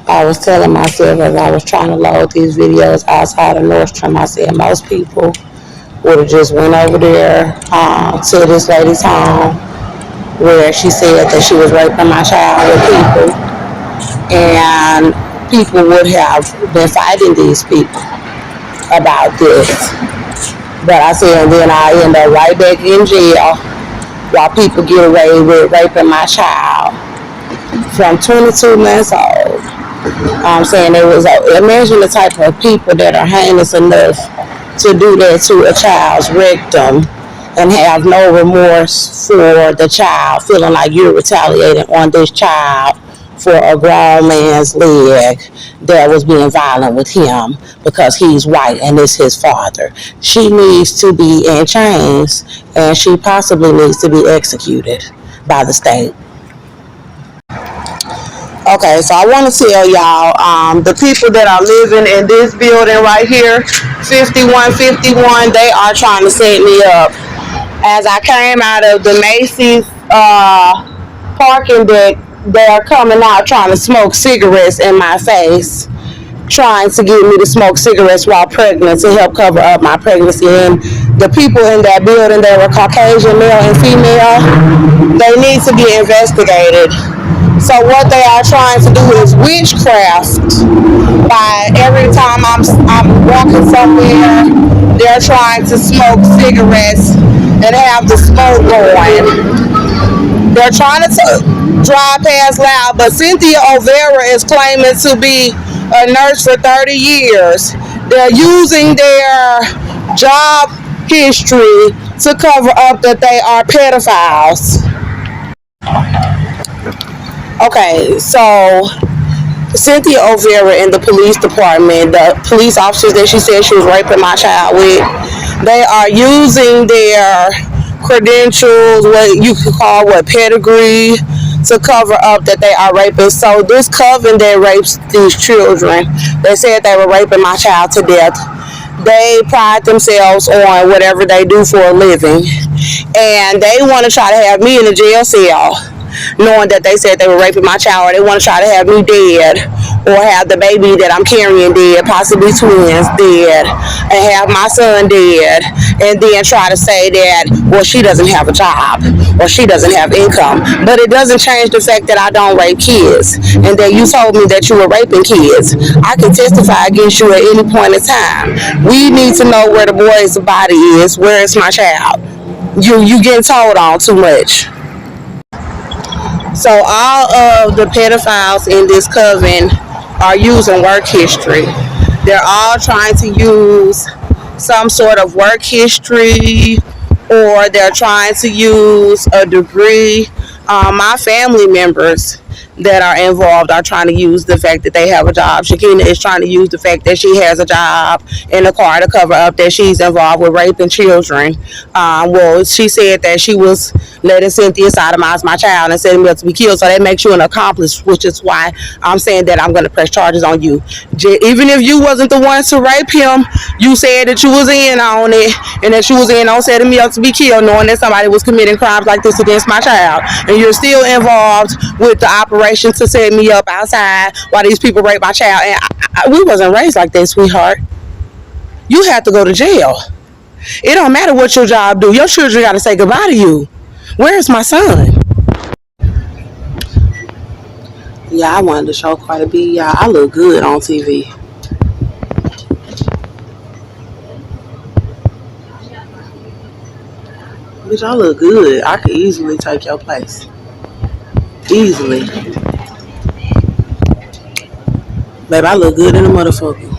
I was telling myself as I was trying to load these videos outside of Nordstrom, I said most people would have just went over there to this lady's home where she said that she was raping my child with people, and people would have been fighting these people about this. But I said, and then I end up right back in jail while people get away with raping my child from 22 months old. I'm saying it was, imagine the type of people that are heinous enough to do that to a child's rectum and have no remorse for the child, feeling like you're retaliating on this child for a grown man's leg that was being violent with him because he's white and it's his father. She needs to be in chains, and she possibly needs to be executed by the state. Okay, so I want to tell y'all, the people that are living in this building right here, 5151, they are trying to set me up. As I came out of the Macy's parking deck, they're coming out trying to smoke cigarettes in my face, trying to get me to smoke cigarettes while pregnant to help cover up my pregnancy. And the people in that building, they were Caucasian, male and female. They need to be investigated. So what they are trying to do is witchcraft by every time I'm walking somewhere, they're trying to smoke cigarettes and have the smoke going. They're trying to drive past loud, but Cynthia O'Vera is claiming to be a nurse for 30 years. They're using their job history to cover up that they are pedophiles. Okay, so Cynthia O'Vera in the police department, the police officers that she said she was raping my child with, they are using their credentials, what you could call pedigree, to cover up that they are rapists. So this coven that rapes these children, they said they were raping my child to death. They pride themselves on whatever they do for a living, and they want to try to have me in a jail cell, knowing that they said they were raping my child, or they want to try to have me dead, or have the baby that I'm carrying dead, possibly twins dead, and have my son dead, and then try to say that, well, she doesn't have a job, or she doesn't have income. But it doesn't change the fact that I don't rape kids, and that you told me that you were raping kids. I can testify against you at any point in time. We need to know where the boy's body is. Where is my child? You getting told on too much. So all of the pedophiles in this coven are using work history. They're all trying to use some sort of work history, or they're trying to use a degree. My family members that are involved are trying to use the fact that they have a job. Shakina is trying to use the fact that she has a job in the car to cover up that she's involved with raping children. Well, she said that she was letting Cynthia sodomize my child and setting me up to be killed. So that makes you an accomplice, which is why I'm saying that I'm going to press charges on you. Even if you wasn't the one to rape him, you said that you was in on it, and that you was in on setting me up to be killed, knowing that somebody was committing crimes like this against my child. And you're still involved with the operation to set me up outside while these people rape my child. And we wasn't raised like that, sweetheart. You have to go to jail. It don't matter what your job do. Your children got to say goodbye to you. Where's my son? Yeah, I wanted to show Cardi B. Yeah, I look good on TV. Bitch, I look good. I could easily take your place. Easily. Babe, I look good in a motherfucker.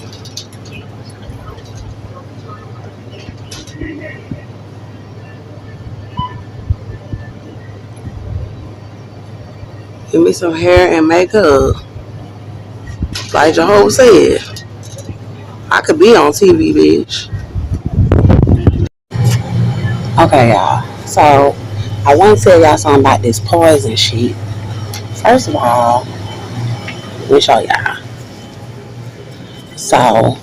Give me some hair and makeup. Like Jehovah said, I could be on TV, bitch. Okay, y'all. So, I want to tell y'all something about this poison shit. First of all, let me show y'all. So,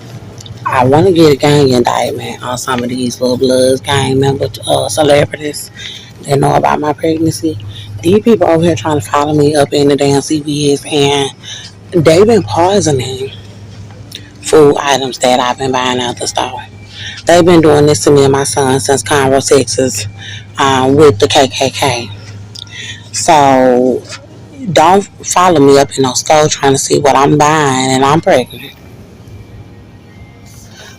I want to get a gang indictment on some of these little Bloods gang member celebrities that know about my pregnancy. These people over here trying to follow me up in the damn CVS and They've been poisoning food items that I've been buying out the store. They've been doing this to me and my son since Conroe, Texas, with the KKK. So don't follow me up in no store trying to see what I'm buying and I'm pregnant.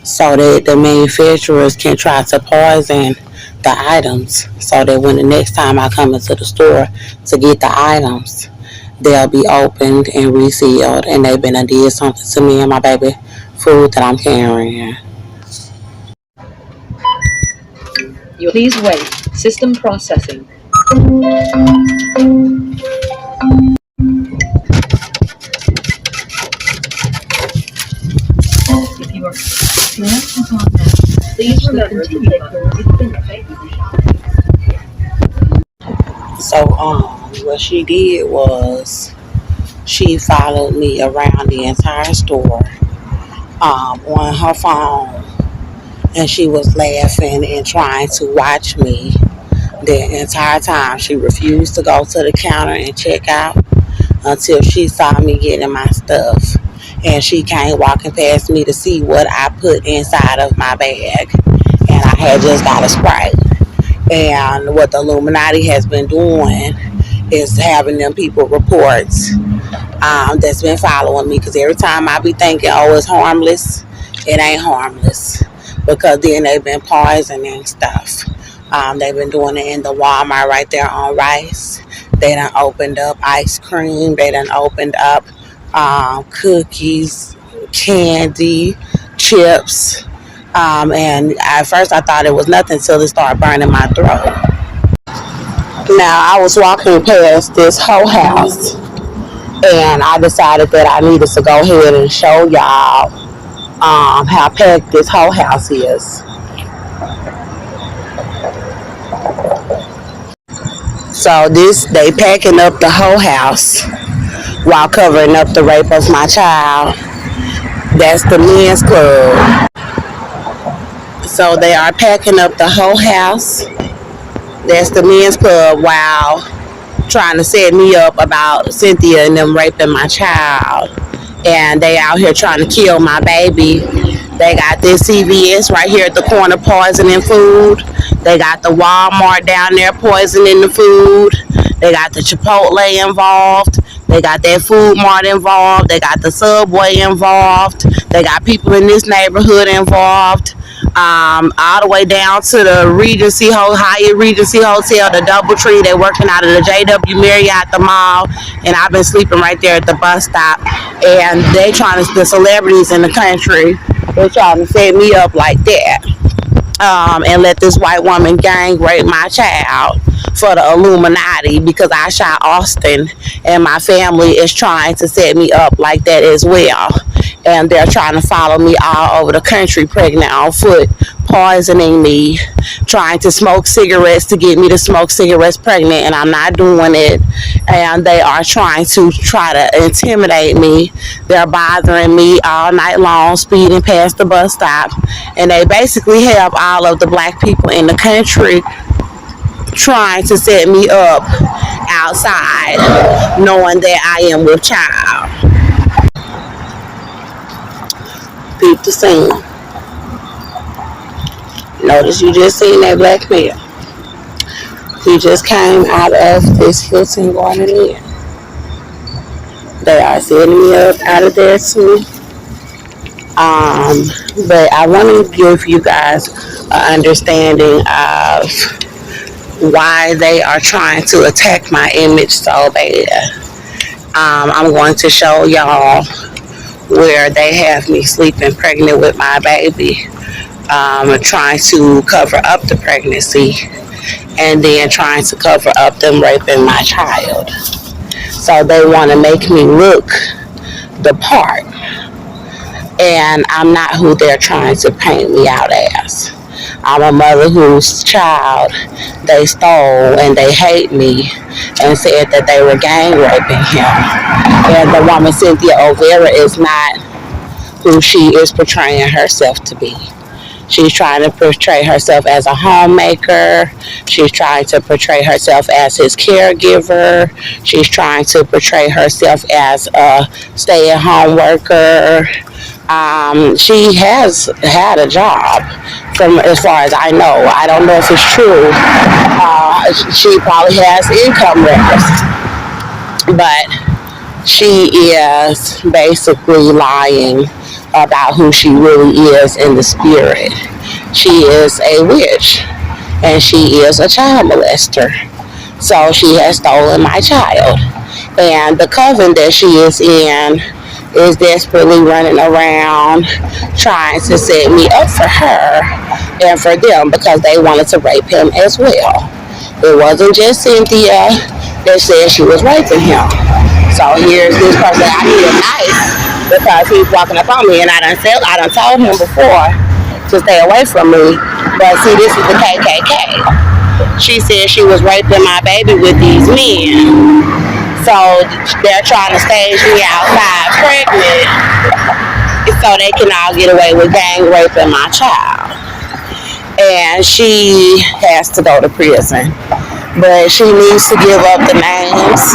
So that the manufacturers can try to poison the items so that when the next time I come into the store to get the items, they'll be opened and resealed and they've been did something to me and my baby food that I'm carrying. Please wait. System processing. If you are connected on that, please remember to take So what she did was she followed me around the entire store on her phone and she was laughing and trying to watch me the entire time. She refused to go to the counter and check out until she saw me getting my stuff. And she came walking past me to see what I put inside of my bag. And I had just got a Sprite. And what the Illuminati has been doing is having them people reports that's been following me. Because every time I be thinking, oh, it's harmless, it ain't harmless. Because then they've been poisoning stuff. They've been doing it in the Walmart right there on Rice. They done opened up ice cream. They done opened up cookies, candy, chips. And at first I thought it was nothing until it started burning my throat. Now I was walking past this whole house and I decided that I needed to go ahead and show y'all how packed this whole house is. So they packing up the whole house while covering up the rape of my child. That's the men's club. So they are packing up the whole house. That's the men's club while trying to set me up about Cynthia and them raping my child. And they out here trying to kill my baby. They got this CVS right here at the corner poisoning food. They got the Walmart down there poisoning the food. They got the Chipotle involved. They got that Food Mart involved. They got the Subway involved. They got people in this neighborhood involved. All the way down to the Regency Hyatt Regency Hotel, the DoubleTree. They're working out of the JW Marriott, the mall, and I've been sleeping right there at the bus stop. And the celebrities in the country, they're trying to set me up like that. And let this white woman gang rape my child for the Illuminati because I shot Austin, and my family is trying to set me up like that as well. And they're trying to follow me all over the country, pregnant on foot, poisoning me, trying to smoke cigarettes to get me to smoke cigarettes pregnant, and I'm not doing it. And they are trying to intimidate me. They're bothering me all night long, speeding past the bus stop. And they basically have all of the black people in the country trying to set me up outside, knowing that I am with child. Peep the scene. Notice you just seen that black male. He just came out of this Hilton Garden Inn. They are setting me up out of there too. But I want to give you guys an understanding of why they are trying to attack my image so bad. I'm going to show y'all where they have me sleeping pregnant with my baby, trying to cover up the pregnancy and then trying to cover up them raping my child. So they want to make me look the part, and I'm not who they're trying to paint me out as. I'm a mother whose child they stole, and they hate me and said that they were gang raping him. And the woman Cynthia O'Vera is not who she is portraying herself to be. She's trying to portray herself as a homemaker. She's trying to portray herself as his caregiver. She's trying to portray herself as a stay-at-home worker. She has had a job, from as far as I know. I don't know if it's true. She probably has income records, but she is basically lying about who she really is in the spirit. She is a witch and she is a child molester. So she has stolen my child. And the coven that she is in is desperately running around trying to set me up for her and for them because they wanted to rape him as well. It wasn't just Cynthia that said she was raping him. So here's this person. I need a knife because he's walking up on me, and I done told him before to stay away from me. But see, this is the KKK. She said she was raping my baby with these men. So they're trying to stage me outside pregnant so they can all get away with gang raping my child. And she has to go to prison. But she needs to give up the names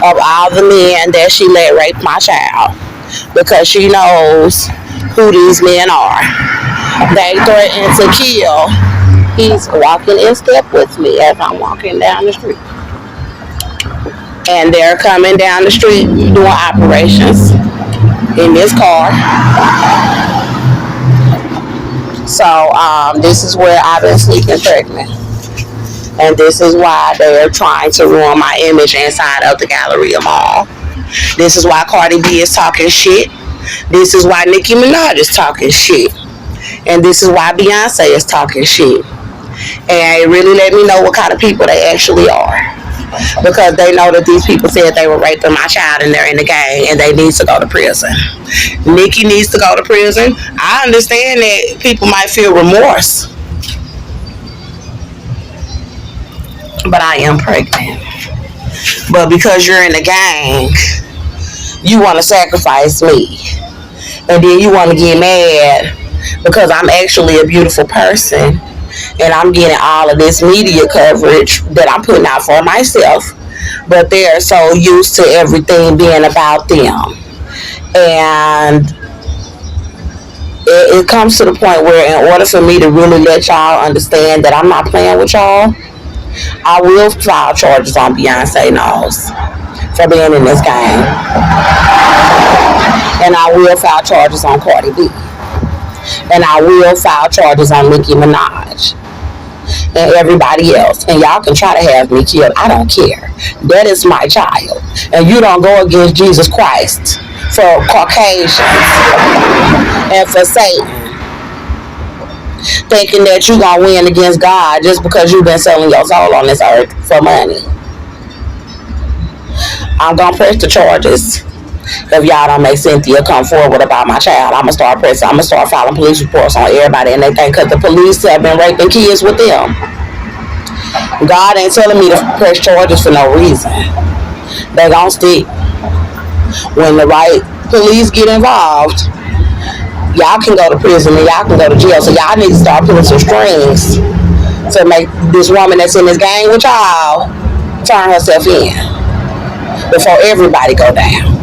of all the men that she let rape my child because she knows who these men are. They threaten to kill. He's walking in step with me as I'm walking down the street. And they're coming down the street doing operations in this car. So this is where I've been sneaking pregnant. And this is why they're trying to ruin my image inside of the Galleria Mall. This is why Cardi B is talking shit. This is why Nicki Minaj is talking shit. And this is why Beyonce is talking shit. And it really let me know what kind of people they actually are. Because they know that these people said they were raping my child and they're in the gang and they need to go to prison. Nicki needs to go to prison. I understand that people might feel remorse. But I am pregnant. But because you're in the gang, you want to sacrifice me. And then you want to get mad because I'm actually a beautiful person. And I'm getting all of this media coverage that I'm putting out for myself. But they're so used to everything being about them. And it comes to the point where in order for me to really let y'all understand that I'm not playing with y'all, I will file charges on Beyonce Knowles for being in this game. And I will file charges on Cardi B. And I will file charges on Nicki Minaj. And everybody else. And y'all can try to have me killed. I don't care. That is my child. And you don't go against Jesus Christ for Caucasians and for Satan. Thinking that you're going to win against God just because you've been selling your soul on this earth for money. I'm going to press the charges. If y'all don't make Cynthia come forward about my child, I'm going to start filing police reports on everybody and they think because the police have been raping kids with them. God ain't telling me to press charges for no reason. They going to stick. When the right police get involved, y'all can go to prison and y'all can go to jail. So y'all need to start pulling some strings to make this woman that's in this gang with y'all turn herself in before everybody go down.